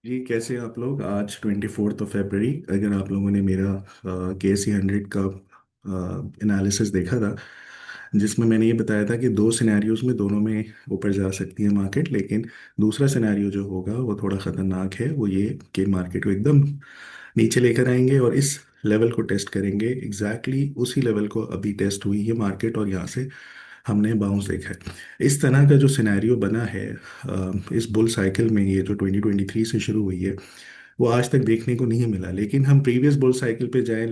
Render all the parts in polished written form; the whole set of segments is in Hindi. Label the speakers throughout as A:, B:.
A: जी, कैसे हैं आप लोग? आज 24 फरवरी, अगर आप लोगों ने मेरा KC 100 का एनालिसिस देखा था, जिसमें मैंने ये बताया था कि दो सिनेरियोज में दोनों में ऊपर जा सकती है मार्केट, लेकिन दूसरा सिनेरियो जो होगा वो थोड़ा ख़तरनाक है। वो ये कि मार्केट को एकदम नीचे लेकर आएंगे और इस लेवल को टेस्ट करेंगे। उसी लेवल को अभी टेस्ट हुई है मार्केट, और यहाँ से हमने बाउंस देखा है। इस तरह का जो सिनेरियो बना है इस बुल साइकिल में, ये जो 2023 से शुरू हुई है, वो आज तक देखने को नहीं मिला। लेकिन हम प्रीवियस बुल साइकिल पे जाएं,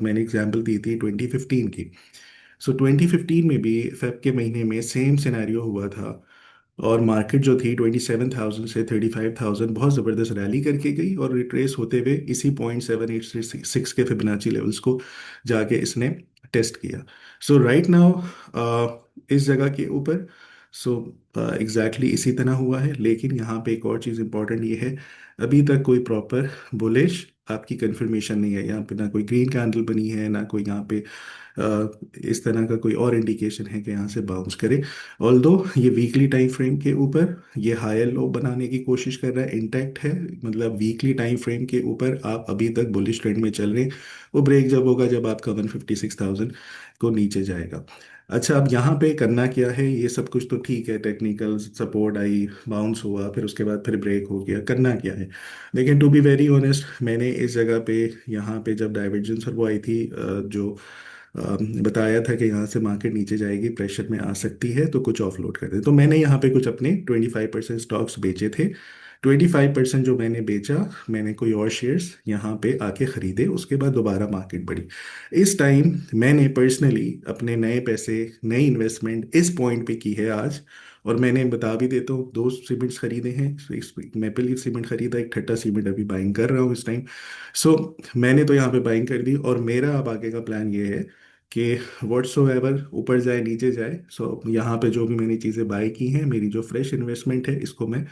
A: मैंने एग्जांपल दी थी 2015 की। सो 2015 में भी फेब के महीने में सेम सिनेरियो हुआ था, और मार्केट जो थी 27,000 से 35,000 बहुत ज़बरदस्त रैली करके गई, और रिट्रेस होते हुए इसी 0.786 के फिबोनाची लेवल्स को जाके इसने टेस्ट किया। सो राइट नाउ इस जगह के ऊपर, सो एग्जैक्टली इसी तरह हुआ है। लेकिन यहाँ पे एक और चीज़ इंपॉर्टेंट ये है, अभी तक कोई प्रॉपर बुलिश आपकी कंफर्मेशन नहीं है। यहाँ पे ना कोई ग्रीन कैंडल बनी है, ना कोई यहाँ पे इस तरह का कोई और इंडिकेशन है कि यहाँ से बाउंस करे। ऑल्दो ये वीकली टाइम फ्रेम के ऊपर ये हायर लो बनाने की कोशिश कर रहा है, इंटैक्ट है। मतलब वीकली टाइम फ्रेम के ऊपर आप अभी तक बुलिश ट्रेंड में चल रहे हैं। वो ब्रेक जब होगा, जब आपका 156,000 को नीचे जाएगा। अच्छा, अब यहाँ पे करना क्या है? ये सब कुछ तो ठीक है, टेक्निकल सपोर्ट आई, बाउंस हुआ, फिर उसके बाद फिर ब्रेक हो गया, करना क्या है? लेकिन टू बी वेरी ऑनेस्ट, मैंने इस जगह पे, यहाँ पे जब डाइवर्जेंस और वो आई थी, जो बताया था कि यहाँ से मार्केट नीचे जाएगी, प्रेशर में आ सकती है, तो कुछ ऑफलोड कर दे। तो मैंने यहाँ पे कुछ अपने 25% स्टॉक्स बेचे थे। 25% जो मैंने बेचा, मैंने कोई और शेयर्स यहाँ पे आके खरीदे, उसके बाद दोबारा मार्केट बढ़ी। इस टाइम मैंने पर्सनली अपने नए पैसे, नई इन्वेस्टमेंट इस पॉइंट पे की है आज। और मैंने बता भी देता हूँ, दो सीमेंट्स खरीदे हैं। एक मैपल लीफ सीमेंट खरीदा, एक ठट्टा सीमेंट अभी बाइंग कर रहा हूँ इस टाइम। सो मैंने तो यहाँ पे बाइंग कर दी, और मेरा अब आगे का प्लान ये है कि व्हाट्सो एवर ऊपर जाए नीचे जाए, सो यहाँ पे जो भी मैंने चीज़ें बाय की हैं, मेरी जो फ्रेश इन्वेस्टमेंट है, इसको मैं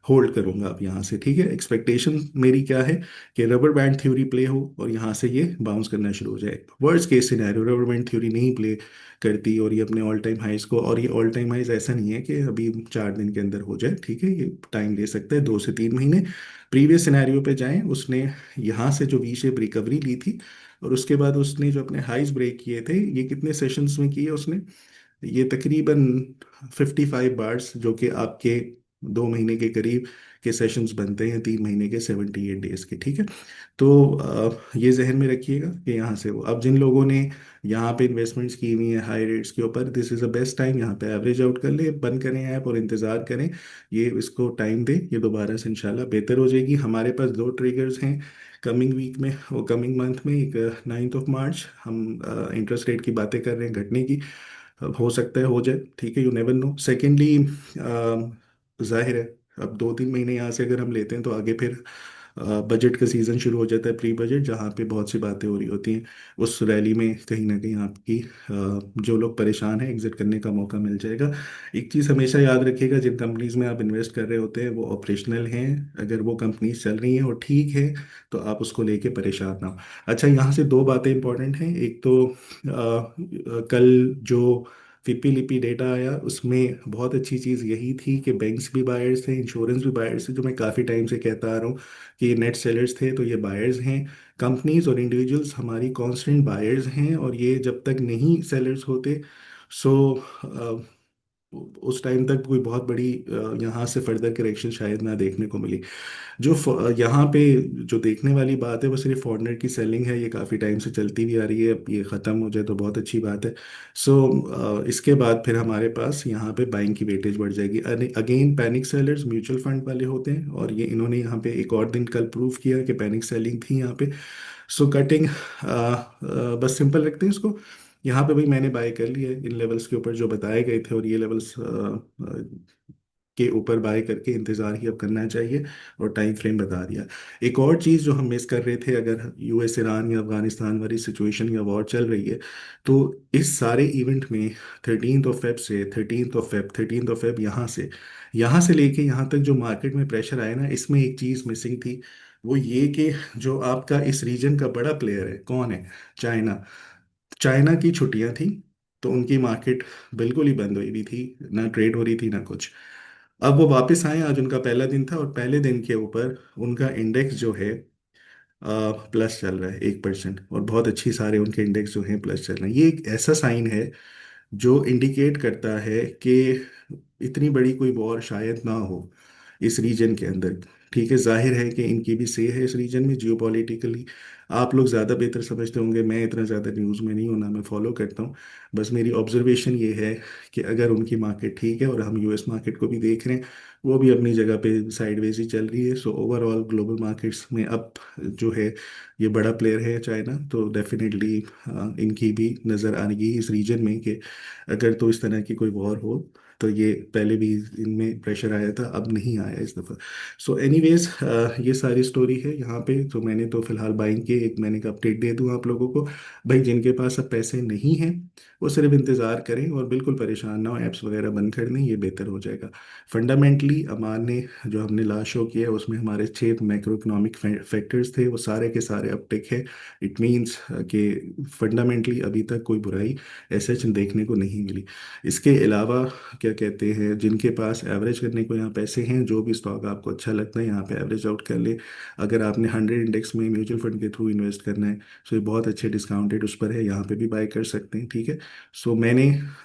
A: होल्ड करूंगा अब यहाँ से। ठीक है, एक्सपेक्टेशन मेरी क्या है कि रबर बैंड थ्योरी प्ले हो और यहाँ से ये बाउंस करना शुरू हो जाए। Worst case scenario, rubber band theory नहीं प्ले करती और ये अपने ऑल टाइम हाइज को, और ये ऑल टाइम हाइज ऐसा नहीं है कि अभी 4 दिन के अंदर हो जाए, ठीक है, ये टाइम ले सकता है, 2 से 3 महीने। प्रीवियस सिनेरियो पे जाएं, उसने यहाँ से जो वी शेप रिकवरी ली थी, और उसके बाद उसने जो अपने हाइज ब्रेक किए थे, ये कितने सेशंस में किए उसने? ये तकरीबन 55 बार्स, जो कि आपके 2 महीने के करीब के सेशंस बनते हैं, 3 महीने के 78 डेज के। ठीक है, तो ये जहन में रखिएगा कि यहाँ से वो, अब जिन लोगों ने यहाँ पे इन्वेस्टमेंट्स की हुई है हाई रेट्स के ऊपर, this is the best time. यहाँ पे एवरेज आउट कर ले, बंद करें ऐप और इंतज़ार करें, ये इसको टाइम दे, ये दोबारा से इंशाल्लाह बेहतर हो जाएगी। हमारे पास दो ट्रिगर्स हैं कमिंग वीक में, वो कमिंग मंथ में। एक 9 मार्च, हम इंटरेस्ट रेट की बातें कर रहे हैं घटने की, अब हो सकता है हो जाए, ठीक है, यू नेवर नो। सेकेंडली, जाहिर है, अब 2-3 महीने यहाँ से अगर हम लेते हैं, तो आगे फिर बजट का सीज़न शुरू हो जाता है, प्री बजट, जहाँ पे बहुत सी बातें हो रही होती हैं। उस रैली में कहीं ना कहीं आपकी जो लोग परेशान हैं, एग्जिट करने का मौका मिल जाएगा। एक चीज़ हमेशा याद रखिएगा, जिन कंपनीज में आप इन्वेस्ट कर रहे होते हैं वो ऑपरेशनल हैं। अगर वो कंपनीज चल रही हैं और ठीक है, तो आप उसको लेके परेशान ना हो। अच्छा, यहाँ से दो बातें इंपॉर्टेंट हैं। एक तो कल जो फिपी लिपि डेटा आया, उसमें बहुत अच्छी चीज़ यही थी कि बैंक्स भी बायर्स थे, इंश्योरेंस भी बायर्स थे, जो मैं काफ़ी टाइम से कहता आ रहा हूँ कि ये नेट सेलर्स थे, तो ये बायर्स हैं। कंपनीज और इंडिविजुअल्स हमारी कॉन्स्टेंट बायर्स हैं, और ये जब तक नहीं सेलर्स होते, सो उस टाइम तक कोई बहुत बड़ी यहाँ से फर्दर करेक्शन शायद ना देखने को मिली। यहाँ पे जो देखने वाली बात है, वो सिर्फ फॉरनर की सेलिंग है, ये काफ़ी टाइम से चलती भी आ रही है, अब ये ख़त्म हो जाए तो बहुत अच्छी बात है। सो इसके बाद फिर हमारे पास यहाँ पे बाइंग की वेटेज बढ़ जाएगी। Again, panic sellers mutual fund वाले होते हैं, और ये इन्होंने यहाँ पे एक और दिन कल प्रूव किया कि पैनिक सेलिंग थी यहाँ पे। सो कटिंग, बस सिंपल रखते हैं इसको। यहाँ पे भाई मैंने बाय कर लिया है इन लेवल्स के ऊपर जो बताए गए थे, और ये लेवल्स के ऊपर बाय करके इंतज़ार ही अब करना चाहिए, और टाइम फ्रेम बता दिया। एक और चीज़ जो हम मिस कर रहे थे, अगर यूएस ईरान या अफगानिस्तान वाली सिचुएशन या वॉर चल रही है, तो इस सारे इवेंट में 13 फेब से 13 फेब यहाँ से लेके यहाँ तक जो मार्केट में प्रेशर आया ना, इसमें एक चीज़ मिसिंग थी। वो ये कि जो आपका इस रीजन का बड़ा प्लेयर है, कौन है? चाइना। चाइना की छुट्टियां थी, तो उनकी मार्केट बिल्कुल ही बंद हुई हुई थी, ना ट्रेड हो रही थी ना कुछ। अब वो वापस आए, आज उनका पहला दिन था और पहले दिन के ऊपर उनका इंडेक्स जो है प्लस चल रहा है 1%, और बहुत अच्छी सारे उनके इंडेक्स जो हैं प्लस चल रहे हैं। ये एक ऐसा साइन है जो इंडिकेट करता है कि इतनी बड़ी कोई वॉर शायद ना हो इस रीजन के अंदर। ठीक है, जाहिर है कि इनकी भी से है इस रीजन में जियोपॉलिटिकली। आप लोग ज़्यादा बेहतर समझते होंगे, मैं इतना ज़्यादा न्यूज़ में नहीं हूं ना, मैं फॉलो करता हूँ। बस मेरी ऑब्जर्वेशन ये है कि अगर उनकी मार्केट ठीक है और हम यूएस मार्केट को भी देख रहे हैं, वो भी अपनी जगह पे साइडवेज ही चल रही है। सो ओवरऑल ग्लोबल मार्केट्स में अब जो है, ये बड़ा प्लेयर है चाइना, तो डेफिनेटली इनकी भी नज़र आएगी इस रीजन में कि अगर तो इस तरह की कोई वॉर हो। तो ये पहले भी इनमें प्रेशर आया था, अब नहीं आया इस दफ़ा। सो एनीवेज, ये सारी स्टोरी है यहाँ पे। तो मैंने तो फिलहाल बाइंग के एक महीने का अपडेट दे दूँ आप लोगों को। भाई जिनके पास अब पैसे नहीं हैं वो सिर्फ इंतज़ार करें और बिल्कुल परेशान ना हो, ऐप्स वगैरह बंद कर दें, ये बेहतर हो जाएगा। फंडामेंटली अमान ने जो हमने लास्ट शो किया उसमें हमारे 6 मैक्रो इकोनॉमिक फैक्टर्स थे, वो सारे के सारे अपटिक है। इट मीन्स कि फंडामेंटली अभी तक कोई बुराई ऐसे देखने को नहीं मिली। इसके अलावा क्या कहते हैं, जिनके पास एवरेज करने को यहाँ पैसे हैं, जो भी स्टॉक आपको अच्छा लगता है यहाँ पे एवरेज आउट कर ले। अगर आपने 100 इंडेक्स में म्यूचुअल फंड के थ्रू इन्वेस्ट करना है, सो ये बहुत अच्छे डिस्काउंटेड उस पर है, यहाँ पे भी बाई कर सकते हैं। ठीक है। सो मैंने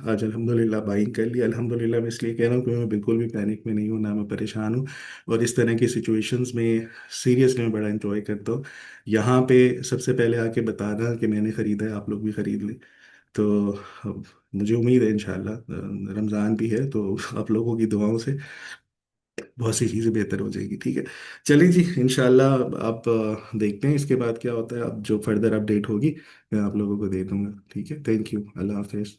A: आज अल्हम्दुलिल्लाह बाइंग कर लिया। अल्हम्दुलिल्लाह मैं इसलिए कह रहा हूँ कि मैं बिल्कुल भी पैनिक में नहीं हूँ, ना मैं परेशान हूँ। और इस तरह की सिचुएशंस में सीरियसली मैं बड़ा इंजॉय करता हूँ। यहाँ पे सबसे पहले आके बताना कि मैंने ख़रीदा है, आप लोग भी ख़रीद लें। तो मुझे उम्मीद है इंशाल्लाह, रमज़ान भी है तो आप लोगों की दुआओं से बहुत सी चीज़ें बेहतर हो जाएगी। ठीक है, चलिए जी, इंशाल्लाह। आप देखते हैं इसके बाद क्या होता है। अब जो फर्दर अपडेट होगी मैं आप लोगों को दे दूंगा। ठीक है, थैंक यू, अल्लाह हाफिज़।